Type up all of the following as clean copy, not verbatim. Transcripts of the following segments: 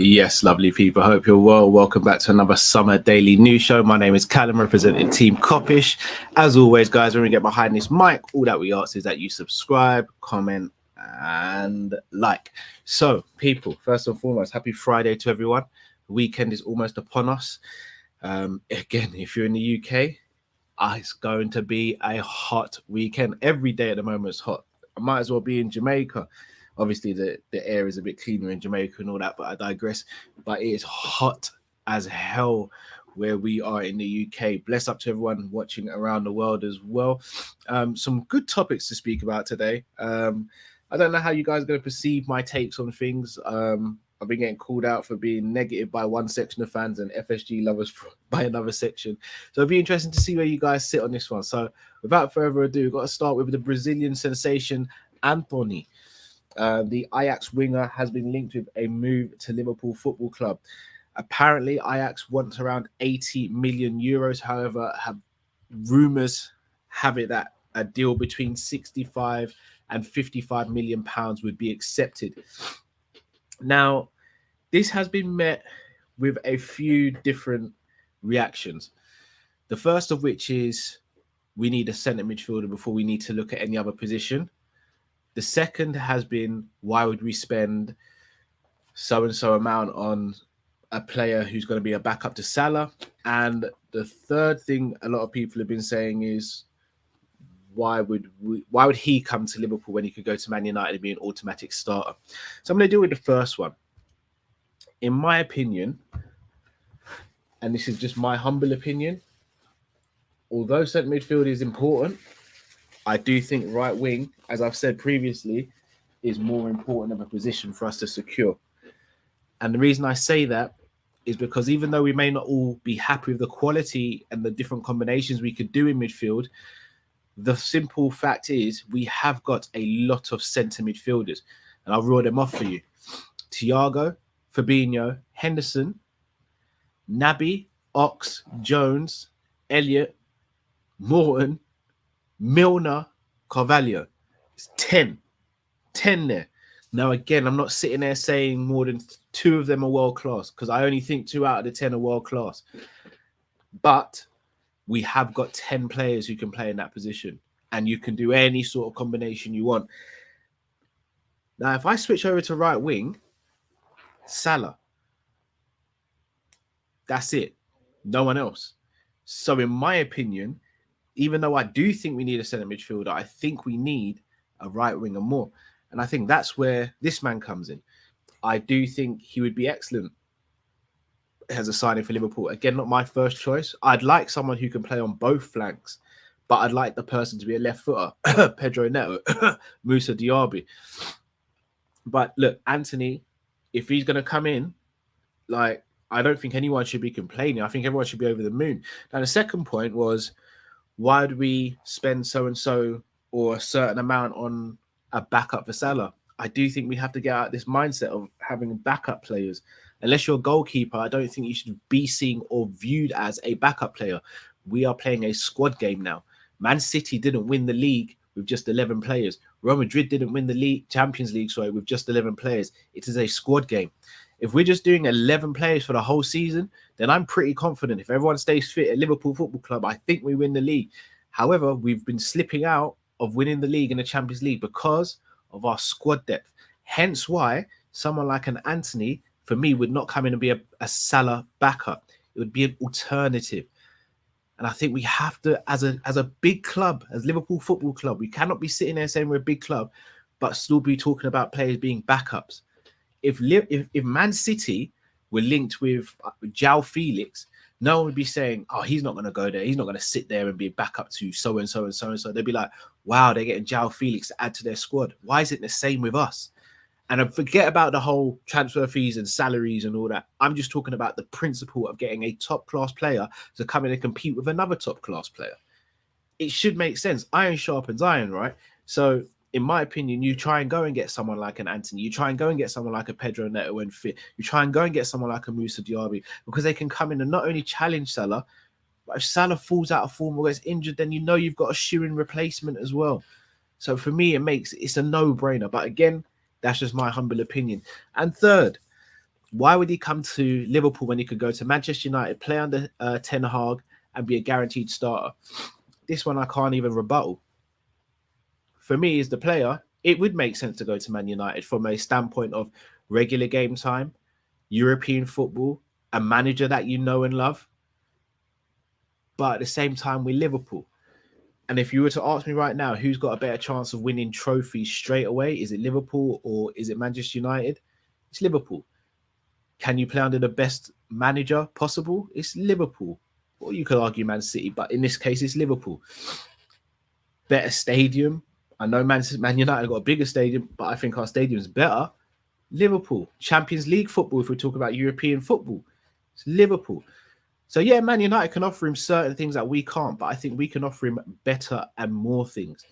Yes, lovely people. Hope you're well. Welcome back to another summer daily news show. My name is Callum, representing Team Kop-Ish. As always, guys, when we get behind this mic, all that we ask is that you subscribe, comment, and like. So, people, first and foremost, happy Friday to everyone. The weekend is almost upon us. Again, if you're in the UK, it's going to be a hot weekend. Every day at the moment is hot. I might as well be in Jamaica. Obviously, the air is a bit cleaner in Jamaica and all that, but I digress. But it is hot as hell where we are in the UK. Bless up to everyone watching around the world as well. Some good topics to speak about today. I don't know how you guys are going to perceive my takes on things. I've been getting called out for being negative by one section of fans and FSG lovers by another section. So it'll be interesting to see where you guys sit on this one. So without further ado, we've got to start with the Brazilian sensation, Antony. The Ajax winger has been linked with a move to Liverpool Football Club. Apparently, Ajax wants around 80 million euros. However, rumours have it that a deal between 65 and 55 million pounds would be accepted. Now, this has been met with a few different reactions. The first of which is we need a centre midfielder before we need to look at any other position. The second has been, why would we spend so-and-so amount on a player who's going to be a backup to Salah? And the third thing a lot of people have been saying is, why would he come to Liverpool when he could go to Man United and be an automatic starter? So I'm going to deal with the first one. In my opinion, and this is just my humble opinion, although centre midfield is important, I do think right wing, as I've said previously, is more important of a position for us to secure. And the reason I say that is because even though we may not all be happy with the quality and the different combinations we could do in midfield, the simple fact is we have got a lot of centre midfielders. And I'll roll them off for you. Thiago, Fabinho, Henderson, Naby, Ox, Jones, Elliot, Morton, Milner, Carvalho. It's 10 there. Now, again, I'm not sitting there saying more than 2 of them are world class, because I only think 2 out of the 10 are world class. But we have got 10 players who can play in that position, and you can do any sort of combination you want. Now, if I switch over to right wing, Salah. That's it. No one else. So in my opinion, even though I do think we need a centre midfielder, I think we need a right winger more. And I think that's where this man comes in. I do think he would be excellent as a signing for Liverpool. Again, not my first choice. I'd like someone who can play on both flanks, but I'd like the person to be a left footer. Pedro Neto, Moussa Diaby. But look, Antony, if he's going to come in, like, I don't think anyone should be complaining. I think everyone should be over the moon. Now, the second point was, why would we spend so-and-so or a certain amount on a backup for Salah? I do think we have to get out of this mindset of having backup players. Unless you're a goalkeeper, I don't think you should be seen or viewed as a backup player. We are playing a squad game now. Man City didn't win the league with just 11 players. Real Madrid didn't win the Champions League, with just 11 players. It is a squad game. If we're just doing 11 players for the whole season, then I'm pretty confident if everyone stays fit at Liverpool Football Club, I think we win the league. However, we've been slipping out of winning the league and the Champions League because of our squad depth. Hence why someone like an Antony, for me, would not come in and be a Salah backup. It would be an alternative. And I think we have to, as a big club, as Liverpool Football Club, we cannot be sitting there saying we're a big club, but still be talking about players being backups. If Man City were linked with João Felix, no one would be saying, oh, he's not going to go there. He's not going to sit there and be a backup to so-and-so and so-and-so. They'd be like, wow, they're getting João Felix to add to their squad. Why is it the same with us? And I forget about the whole transfer fees and salaries and all that. I'm just talking about the principle of getting a top-class player to come in and compete with another top-class player. It should make sense. Iron sharpens iron, right? So in my opinion, you try and go and get someone like an Antony. You try and go and get someone like a Pedro Neto when fit. You try and go and get someone like a Moussa Diaby, because they can come in and not only challenge Salah, but if Salah falls out of form or gets injured, then you know you've got a shoe-in replacement as well. So for me, it's a no-brainer. But again, that's just my humble opinion. And third, why would he come to Liverpool when he could go to Manchester United, play under Ten Hag, and be a guaranteed starter? This one I can't even rebuttal. For me, as the player, it would make sense to go to Man United from a standpoint of regular game time, European football, a manager that you know and love. But at the same time, we're Liverpool. And if you were to ask me right now, who's got a better chance of winning trophies straight away? Is it Liverpool or is it Manchester United? It's Liverpool. Can you play under the best manager possible? It's Liverpool. Or you could argue Man City, but in this case, it's Liverpool. Better stadium. I know Man United got a bigger stadium, but I think our stadium is better. Liverpool. Champions League football, if we talk about European football, it's Liverpool. So yeah, Man United can offer him certain things that we can't, but I think we can offer him better and more things.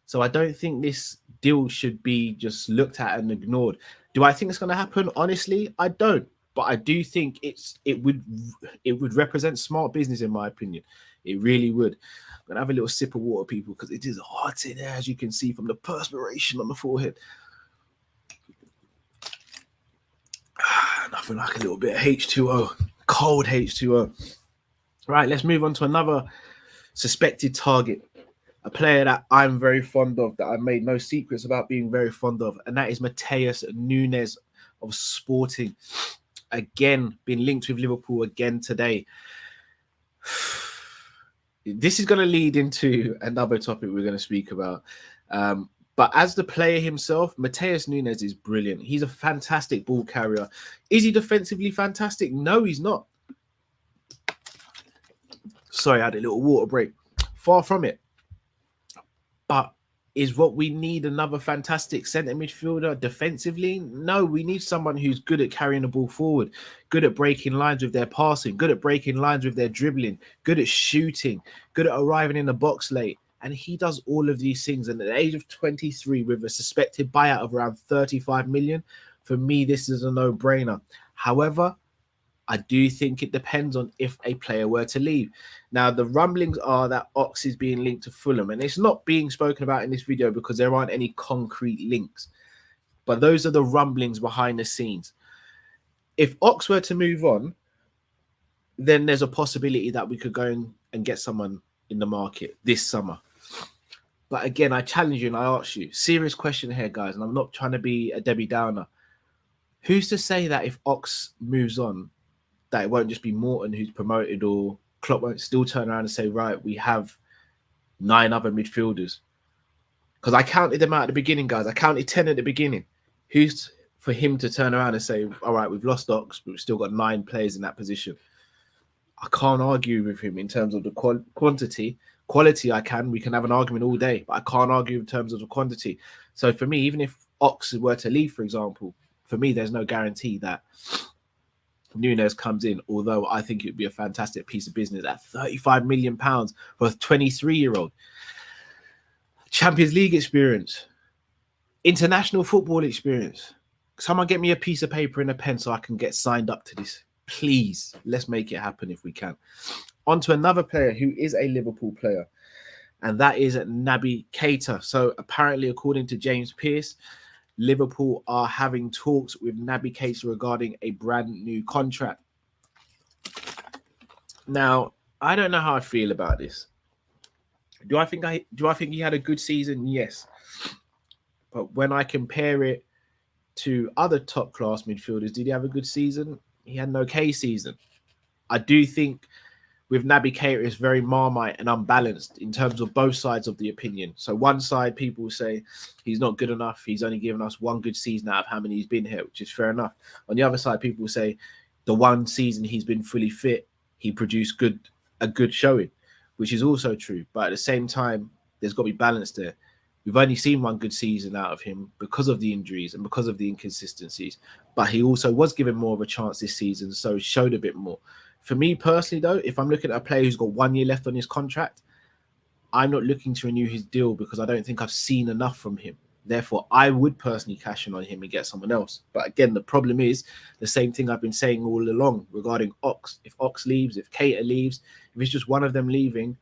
So I don't think this deal should be just looked at and ignored. Do I think it's going to happen? Honestly, I don't. But I do think it would represent smart business, in my opinion. It really would. I'm going to have a little sip of water, people, because it is hot in there, as you can see from the perspiration on the forehead. Nothing like a little bit of H2O. Cold H2O. Right, let's move on to another suspected target. A player that I'm very fond of, that I've made no secrets about being very fond of, and that is Matheus Nunes of Sporting. Again, been linked with Liverpool again today. This is going to lead into another topic we're going to speak about. But as the player himself, Matheus Nunes is brilliant. He's a fantastic ball carrier. Is he defensively fantastic? No, he's not. Sorry, I had a little water break. Far from it. But is what we need another fantastic centre midfielder defensively? No, we need someone who's good at carrying the ball forward, good at breaking lines with their passing, good at breaking lines with their dribbling, good at shooting, good at arriving in the box late. And he does all of these things. And at the age of 23, with a suspected buyout of around 35 million, for me, this is a no-brainer. However, I do think it depends on if a player were to leave. Now, the rumblings are that Ox is being linked to Fulham, and it's not being spoken about in this video because there aren't any concrete links. But those are the rumblings behind the scenes. If Ox were to move on, then there's a possibility that we could go and get someone in the market this summer. But again, I challenge you and I ask you, serious question here, guys, and I'm not trying to be a Debbie Downer. Who's to say that if Ox moves on, that it won't just be Morton who's promoted, or Klopp won't still turn around and say, right, we have 9 other midfielders? Because I counted them out at the beginning, guys. I counted 10 at the beginning. Who's for him to turn around and say, all right, we've lost Ox, but we've still got 9 players in that position? I can't argue with him in terms of the quantity. Quality, I can. We can have an argument all day, but I can't argue in terms of the quantity. So for me, even if Ox were to leave, for example, for me, there's no guarantee that Nunes comes in, although I think it would be a fantastic piece of business at £35 million for a 23-year-old. Champions League experience, international football experience. Someone get me a piece of paper and a pen so I can get signed up to this. Please, let's make it happen if we can. On to another player who is a Liverpool player, and that is Naby Keita. So apparently, according to James Pearce, Liverpool are having talks with Naby Keita regarding a brand new contract. Now, I don't know how I feel about this. Do I think he had a good season? Yes. But when I compare it to other top class midfielders, did he have a good season? He had an okay season. I do think with Naby Keita, it's very Marmite and unbalanced in terms of both sides of the opinion. So one side, people say he's not good enough. He's only given us one good season out of how many he's been here, which is fair enough. On the other side, people say the one season he's been fully fit, he produced a good showing, which is also true. But at the same time, there's got to be balance there. We've only seen one good season out of him because of the injuries and because of the inconsistencies. But he also was given more of a chance this season, so showed a bit more. For me personally, though, if I'm looking at a player who's got 1 year left on his contract, I'm not looking to renew his deal because I don't think I've seen enough from him. Therefore, I would personally cash in on him and get someone else. But again, the problem is the same thing I've been saying all along regarding Ox. If Ox leaves, if Keita leaves, if it's just one of them leaving,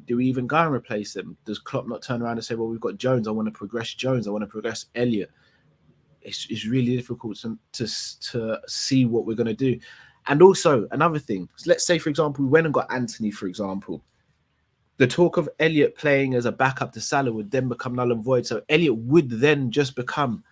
Do we even go and replace them? Does Klopp not turn around and say, well, we've got Jones, I want to progress Jones, I want to progress Elliot? It's really difficult to see what we're going to do. And also, another thing, let's say, for example, we went and got Antony, for example. The talk of Elliot playing as a backup to Salah would then become null and void. So Elliot would then just become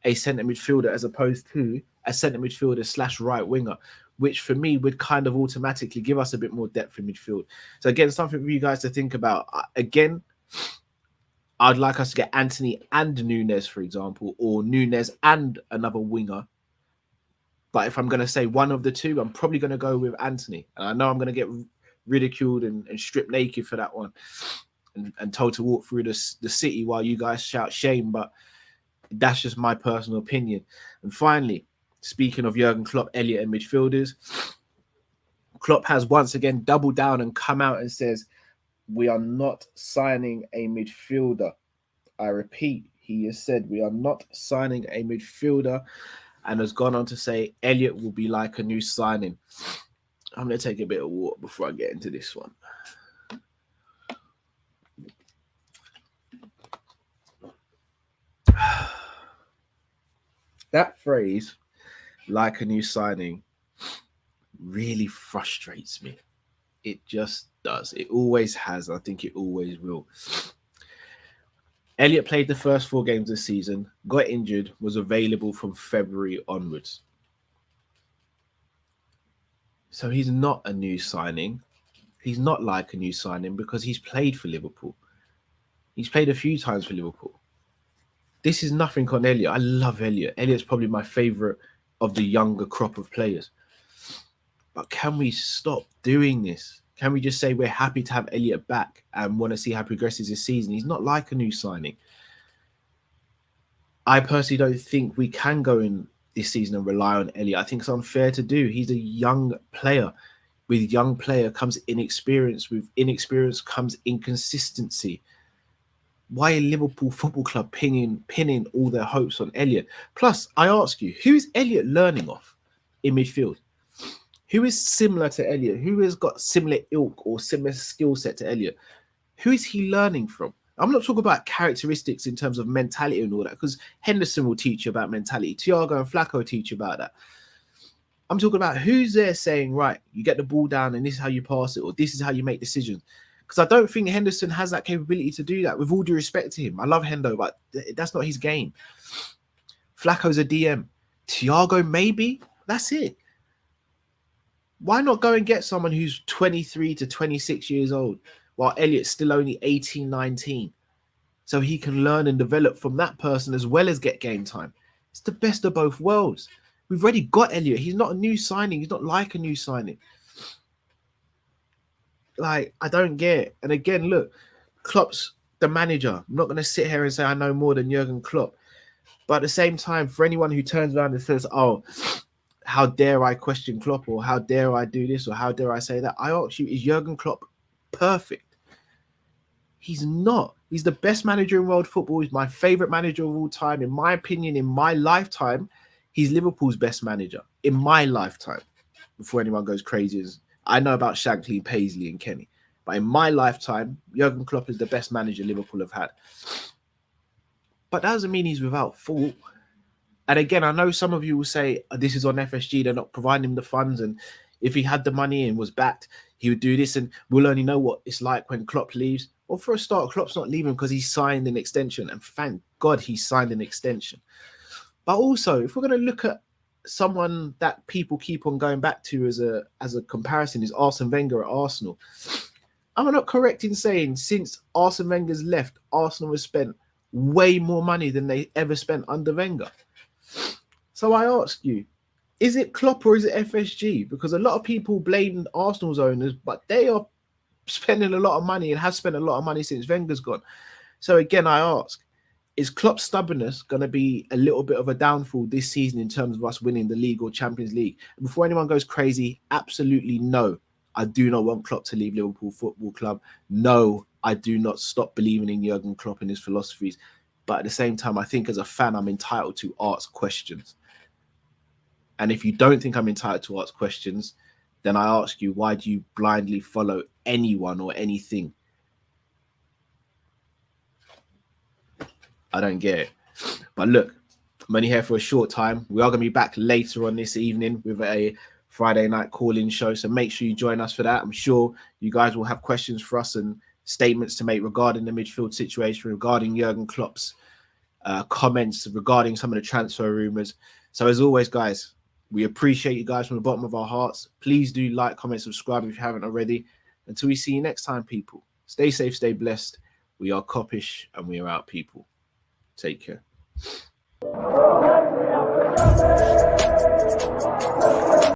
a centre midfielder as opposed to a centre midfielder / right winger, which for me would kind of automatically give us a bit more depth in midfield. So again, something for you guys to think about. Again, I'd like us to get Antony and Nunes, for example, or Nunes and another winger. But if I'm going to say one of the two, I'm probably going to go with Antony. And I know I'm going to get ridiculed and stripped naked for that one and told to walk through the city while you guys shout shame. But that's just my personal opinion. And finally, speaking of Jurgen Klopp, Elliot and midfielders, Klopp has once again doubled down and come out and says, we are not signing a midfielder. I repeat, he has said we are not signing a midfielder and has gone on to say Elliot will be like a new signing. I'm going to take a bit of water before I get into this one. That phrase, like a new signing, really frustrates me. It just does. It always has. I think it always will. Elliot played the first 4 games this season, got injured, was available from February onwards. So he's not a new signing. He's not like a new signing because he's played for Liverpool. He's played a few times for Liverpool. This is nothing on Elliot. I love Elliot. Elliot's probably my favourite of the younger crop of players. But can we stop doing this? Can we just say we're happy to have Elliot back and want to see how he progresses this season? He's not like a new signing. I personally don't think we can go in this season and rely on Elliot. I think it's unfair to do. He's a young player. With young player comes inexperience. With inexperience comes inconsistency. Why are Liverpool Football Club pinning all their hopes on Elliot? Plus, I ask you, who is Elliot learning off in midfield? Who is similar to Elliot? Who has got similar ilk or similar skill set to Elliot? Who is he learning from? I'm not talking about characteristics in terms of mentality and all that, because Henderson will teach you about mentality. Thiago and Flacco will teach you about that. I'm talking about who's there saying, right, you get the ball down and this is how you pass it, or this is how you make decisions. Because I don't think Henderson has that capability to do that, with all due respect to him. I love Hendo, but that's not his game. Flacco's a DM. Thiago, maybe. That's it. Why not go and get someone who's 23 to 26 years old while Elliot's still only 18, 19? So he can learn and develop from that person as well as get game time. It's the best of both worlds. We've already got Elliot. He's not a new signing. He's not like a new signing. Like, I don't get it. And again, look, Klopp's the manager. I'm not going to sit here and say I know more than Jurgen Klopp. But at the same time, for anyone who turns around and says, oh, how dare I question Klopp, or how dare I do this, or how dare I say that? I ask you, is Jurgen Klopp perfect? He's not. He's the best manager in world football. He's my favorite manager of all time. In my opinion, in my lifetime, he's Liverpool's best manager. In my lifetime. Before anyone goes crazy, I know about Shankly, Paisley, and Kenny. But in my lifetime, Jurgen Klopp is the best manager Liverpool have had. But that doesn't mean he's without fault. And again, I know some of you will say, this is on FSG, they're not providing him the funds. And if he had the money and was backed, he would do this. And we'll only know what it's like when Klopp leaves. Well, for a start, Klopp's not leaving because he signed an extension. And thank God he signed an extension. But also, if we're going to look at someone that people keep on going back to as a comparison, is Arsene Wenger at Arsenal. Am I not correct in saying since Arsene Wenger's left, Arsenal has spent way more money than they ever spent under Wenger? So I ask you, is it Klopp or is it FSG? Because a lot of people blame Arsenal's owners, but they are spending a lot of money and have spent a lot of money since Wenger's gone. So again, I ask, is Klopp's stubbornness going to be a little bit of a downfall this season in terms of us winning the league or Champions League? And before anyone goes crazy, absolutely no. I do not want Klopp to leave Liverpool Football Club. No, I do not stop believing in Jurgen Klopp and his philosophies. But at the same time, I think as a fan, I'm entitled to ask questions. And if you don't think I'm entitled to ask questions, then I ask you, why do you blindly follow anyone or anything? I don't get it. But look, I'm only here for a short time. We are going to be back later on this evening with a Friday night call-in show. So make sure you join us for that. I'm sure you guys will have questions for us and statements to make regarding the midfield situation, regarding Jurgen Klopp's comments, regarding some of the transfer rumours. So as always, guys, we appreciate you guys from the bottom of our hearts. Please do like, comment, subscribe if you haven't already. Until we see you next time, people. Stay safe, stay blessed. We are Kop-Ish and we are out, people. Take care.